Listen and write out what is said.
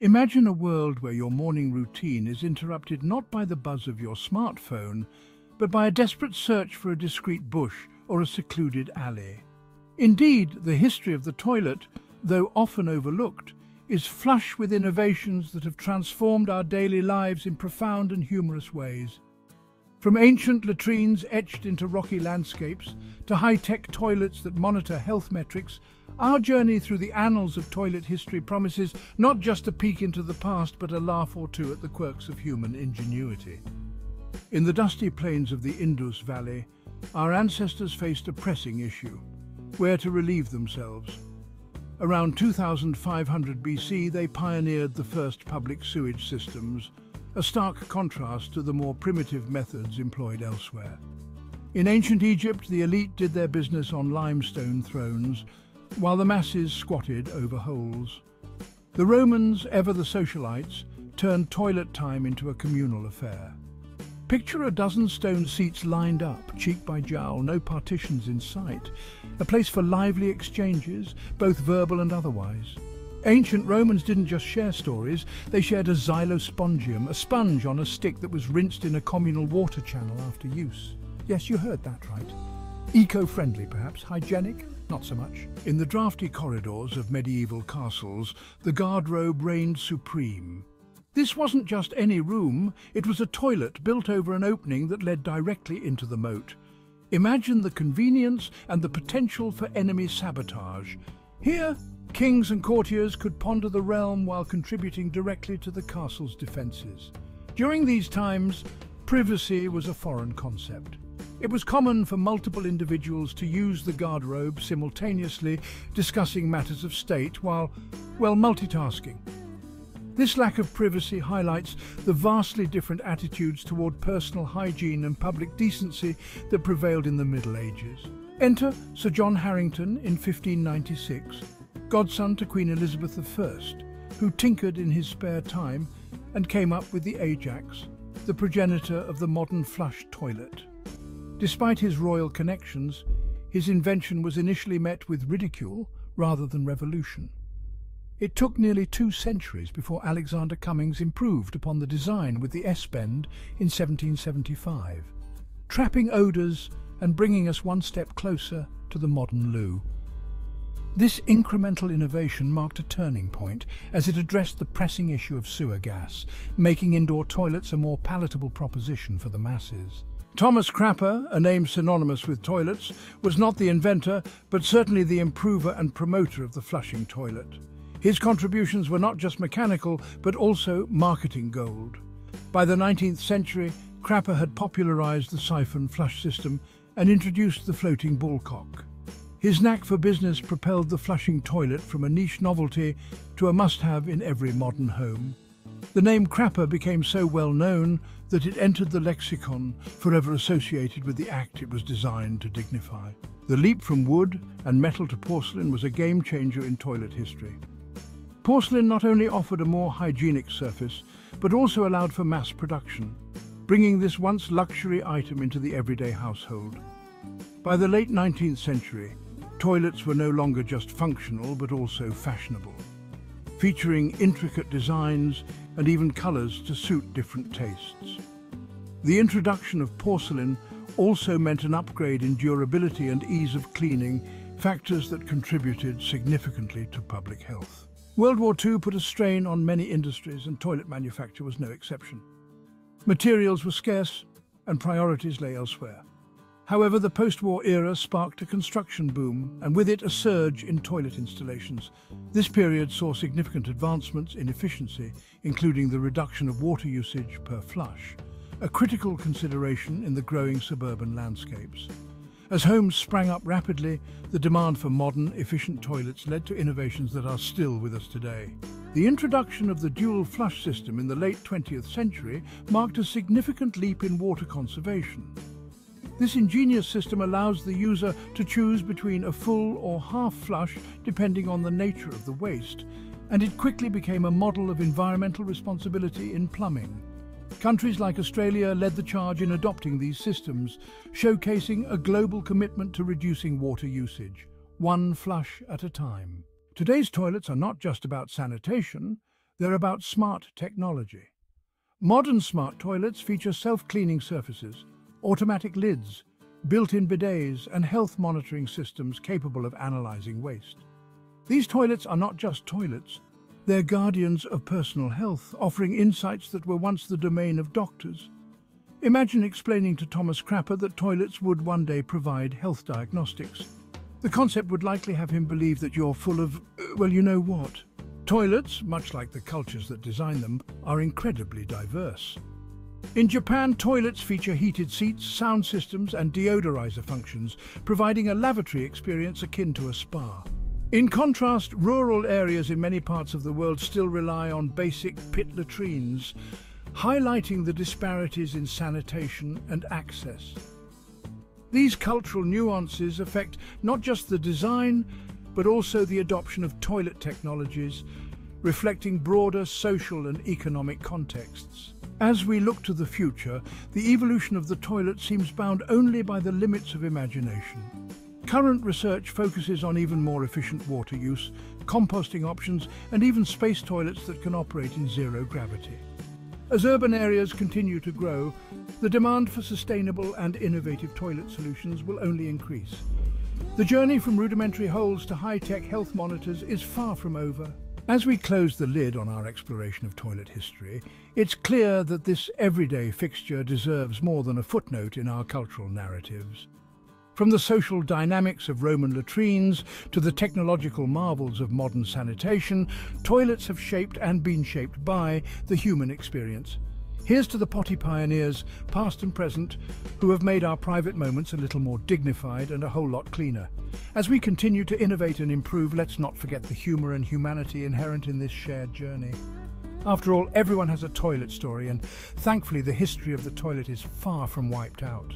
Imagine a world where your morning routine is interrupted not by the buzz of your smartphone, but by a desperate search for a discreet bush or a secluded alley. Indeed, the history of the toilet, though often overlooked, is flush with innovations that have transformed our daily lives in profound and humorous ways. From ancient latrines etched into rocky landscapes to high-tech toilets that monitor health metrics, our journey through the annals of toilet history promises not just a peek into the past, but a laugh or two at the quirks of human ingenuity. In the dusty plains of the Indus Valley, our ancestors faced a pressing issue: where to relieve themselves. Around 2500 BC, they pioneered the first public sewage systems, a stark contrast to the more primitive methods employed elsewhere. In ancient Egypt, the elite did their business on limestone thrones, while the masses squatted over holes. The Romans, ever the socialites, turned toilet time into a communal affair. Picture a dozen stone seats lined up, cheek by jowl, no partitions in sight, a place for lively exchanges, both verbal and otherwise. Ancient Romans didn't just share stories, they shared a xylospongium, a sponge on a stick that was rinsed in a communal water channel after use. Yes, you heard that right. Eco-friendly, perhaps. Hygienic? Not so much. In the drafty corridors of medieval castles, the garderobe reigned supreme. This wasn't just any room, it was a toilet built over an opening that led directly into the moat. Imagine the convenience and the potential for enemy sabotage. Here, kings and courtiers could ponder the realm while contributing directly to the castle's defences. During these times, privacy was a foreign concept. It was common for multiple individuals to use the garderobe simultaneously, discussing matters of state while multitasking. This lack of privacy highlights the vastly different attitudes toward personal hygiene and public decency that prevailed in the Middle Ages. Enter Sir John Harrington in 1596, godson to Queen Elizabeth I, who tinkered in his spare time and came up with the Ajax, the progenitor of the modern flush toilet. Despite his royal connections, his invention was initially met with ridicule rather than revolution. It took nearly 2 centuries before Alexander Cummings improved upon the design with the S-bend in 1775, trapping odours and bringing us one step closer to the modern loo. This incremental innovation marked a turning point as it addressed the pressing issue of sewer gas, making indoor toilets a more palatable proposition for the masses. Thomas Crapper, a name synonymous with toilets, was not the inventor, but certainly the improver and promoter of the flushing toilet. His contributions were not just mechanical, but also marketing gold. By the 19th century, Crapper had popularized the siphon flush system and introduced the floating ballcock. His knack for business propelled the flushing toilet from a niche novelty to a must-have in every modern home. The name Crapper became so well known that it entered the lexicon, forever associated with the act it was designed to dignify. The leap from wood and metal to porcelain was a game-changer in toilet history. Porcelain not only offered a more hygienic surface, but also allowed for mass production, bringing this once luxury item into the everyday household. By the late 19th century, toilets were no longer just functional, but also fashionable, featuring intricate designs and even colours to suit different tastes. The introduction of porcelain also meant an upgrade in durability and ease of cleaning, factors that contributed significantly to public health. World War II put a strain on many industries, and toilet manufacture was no exception. Materials were scarce and priorities lay elsewhere. However, the post-war era sparked a construction boom, and with it a surge in toilet installations. This period saw significant advancements in efficiency, including the reduction of water usage per flush, a critical consideration in the growing suburban landscapes. As homes sprang up rapidly, the demand for modern, efficient toilets led to innovations that are still with us today. The introduction of the dual flush system in the late 20th century marked a significant leap in water conservation. This ingenious system allows the user to choose between a full or half flush depending on the nature of the waste, and it quickly became a model of environmental responsibility in plumbing. Countries like Australia led the charge in adopting these systems, showcasing a global commitment to reducing water usage, one flush at a time. Today's toilets are not just about sanitation, They're about smart technology. Modern smart toilets feature self-cleaning surfaces, automatic lids, built-in bidets, and health monitoring systems capable of analyzing waste. These toilets are not just toilets. They're guardians of personal health, offering insights that were once the domain of doctors. Imagine explaining to Thomas Crapper that toilets would one day provide health diagnostics. The concept would likely have him believe that you're full of, well, you know what. Toilets, much like the cultures that design them, are incredibly diverse. In Japan, toilets feature heated seats, sound systems, and deodorizer functions, providing a lavatory experience akin to a spa. In contrast, rural areas in many parts of the world still rely on basic pit latrines, highlighting the disparities in sanitation and access. These cultural nuances affect not just the design, but also the adoption of toilet technologies, reflecting broader social and economic contexts. As we look to the future, the evolution of the toilet seems bound only by the limits of imagination. Current research focuses on even more efficient water use, composting options, and even space toilets that can operate in zero gravity. As urban areas continue to grow, the demand for sustainable and innovative toilet solutions will only increase. The journey from rudimentary holes to high-tech health monitors is far from over. As we close the lid on our exploration of toilet history, it's clear that this everyday fixture deserves more than a footnote in our cultural narratives. From the social dynamics of Roman latrines to the technological marvels of modern sanitation, toilets have shaped and been shaped by the human experience. Here's to the potty pioneers, past and present, who have made our private moments a little more dignified and a whole lot cleaner. As we continue to innovate and improve, let's not forget the humour and humanity inherent in this shared journey. After all, everyone has a toilet story, and thankfully the history of the toilet is far from wiped out.